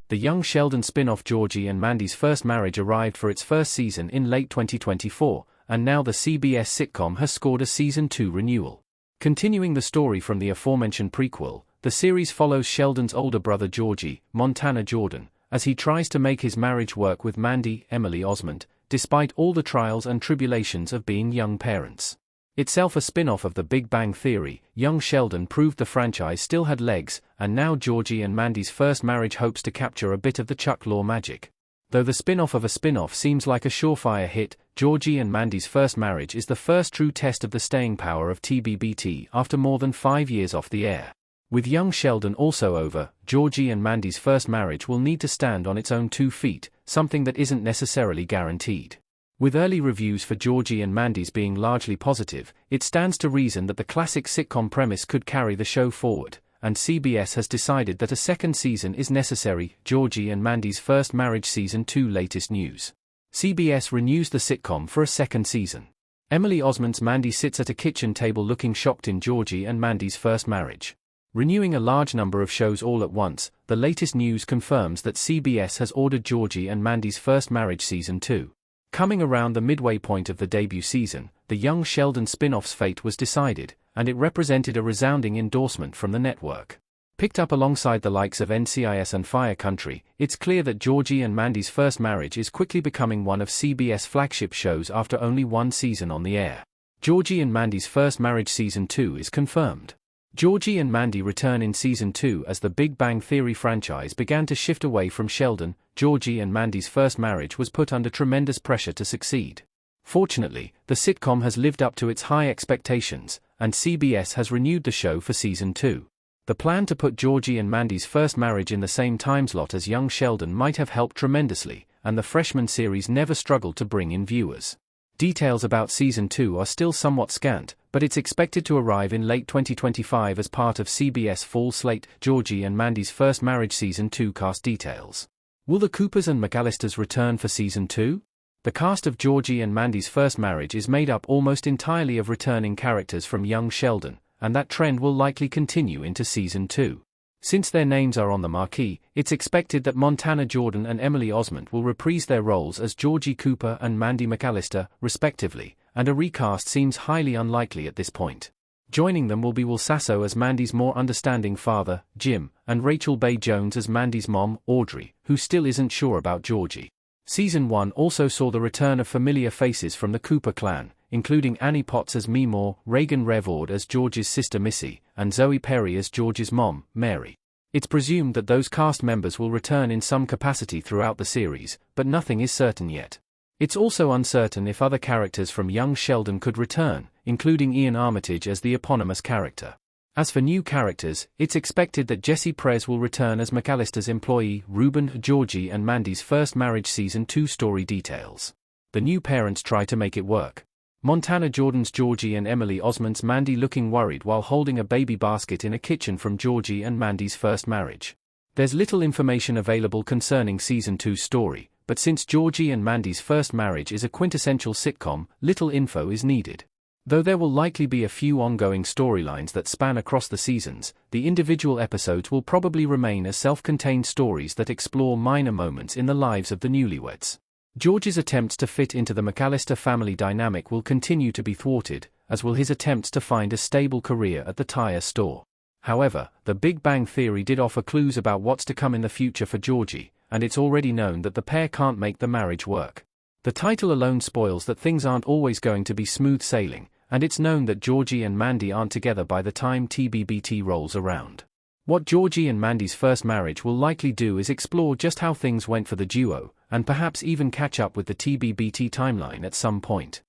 The young Sheldon spin-off Georgie and Mandy's First Marriage arrived for its first season in late 2024, and now the CBS sitcom has scored a Season 2 renewal. Continuing the story from the aforementioned prequel, the series follows Sheldon's older brother Georgie, Montana Jordan, as he tries to make his marriage work with Mandy, Emily Osment, despite all the trials and tribulations of being young parents. Itself a spin-off of The Big Bang Theory, young Sheldon proved the franchise still had legs, and now Georgie and Mandy's First Marriage hopes to capture a bit of the Chuck Lorre magic. Though the spin-off of a spin-off seems like a surefire hit, Georgie and Mandy's First Marriage is the first true test of the staying power of TBBT after more than 5 years off the air. With young Sheldon also over, Georgie and Mandy's First Marriage will need to stand on its own 2 feet, something that isn't necessarily guaranteed. With early reviews for Georgie and Mandy's being largely positive, it stands to reason that the classic sitcom premise could carry the show forward, and CBS has decided that a second season is necessary. Georgie and Mandy's First Marriage Season 2 latest news. CBS renews the sitcom for a second season. Emily Osment's Mandy sits at a kitchen table looking shocked in Georgie and Mandy's First Marriage. Renewing a large number of shows all at once, the latest news confirms that CBS has ordered Georgie and Mandy's First Marriage Season 2. Coming around the midway point of the debut season, the young Sheldon spin-off's fate was decided, and it represented a resounding endorsement from the network. Picked up alongside the likes of NCIS and Fire Country, it's clear that Georgie and Mandy's First Marriage is quickly becoming one of CBS' flagship shows after only 1 season on the air. Georgie and Mandy's First Marriage Season 2 is confirmed. Georgie and Mandy return in Season 2 as the Big Bang Theory franchise began to shift away from Sheldon. Georgie and Mandy's First Marriage was put under tremendous pressure to succeed. Fortunately, the sitcom has lived up to its high expectations, and CBS has renewed the show for Season 2. The plan to put Georgie and Mandy's First Marriage in the same timeslot as young Sheldon might have helped tremendously, and the freshman series never struggled to bring in viewers. Details about Season 2 are still somewhat scant, but it's expected to arrive in late 2025 as part of CBS fall slate. Georgie and Mandy's First Marriage Season 2 cast details. Will the Coopers and McAllisters return for Season 2? The cast of Georgie and Mandy's First Marriage is made up almost entirely of returning characters from young Sheldon, and that trend will likely continue into Season 2. Since their names are on the marquee, it's expected that Montana Jordan and Emily Osment will reprise their roles as Georgie Cooper and Mandy McAllister, respectively, and a recast seems highly unlikely at this point. Joining them will be Will Sasso as Mandy's more understanding father, Jim, and Rachel Bay Jones as Mandy's mom, Audrey, who still isn't sure about Georgie. Season 1 also saw the return of familiar faces from the Cooper clan, including Annie Potts as Meemore, Reagan Revord as George's sister Missy, and Zoe Perry as George's mom, Mary. It's presumed that those cast members will return in some capacity throughout the series, but nothing is certain yet. It's also uncertain if other characters from young Sheldon could return, including Ian Armitage as the eponymous character. As for new characters, it's expected that Jesse Prez will return as McAllister's employee, Reuben. Georgie and Mandy's First Marriage Season 2 story details. The new parents try to make it work. Montana Jordan's Georgie and Emily Osment's Mandy looking worried while holding a baby basket in a kitchen from Georgie and Mandy's First Marriage. There's little information available concerning Season 2's story, but since Georgie and Mandy's First Marriage is a quintessential sitcom, little info is needed. Though there will likely be a few ongoing storylines that span across the seasons, the individual episodes will probably remain as self-contained stories that explore minor moments in the lives of the newlyweds. George's attempts to fit into the McAllister family dynamic will continue to be thwarted, as will his attempts to find a stable career at the tire store. However, The Big Bang Theory did offer clues about what's to come in the future for Georgie, and it's already known that the pair can't make the marriage work. The title alone spoils that things aren't always going to be smooth sailing, and it's known that Georgie and Mandy aren't together by the time TBBT rolls around. What Georgie and Mandy's First Marriage will likely do is explore just how things went for the duo, and perhaps even catch up with the TBBT timeline at some point.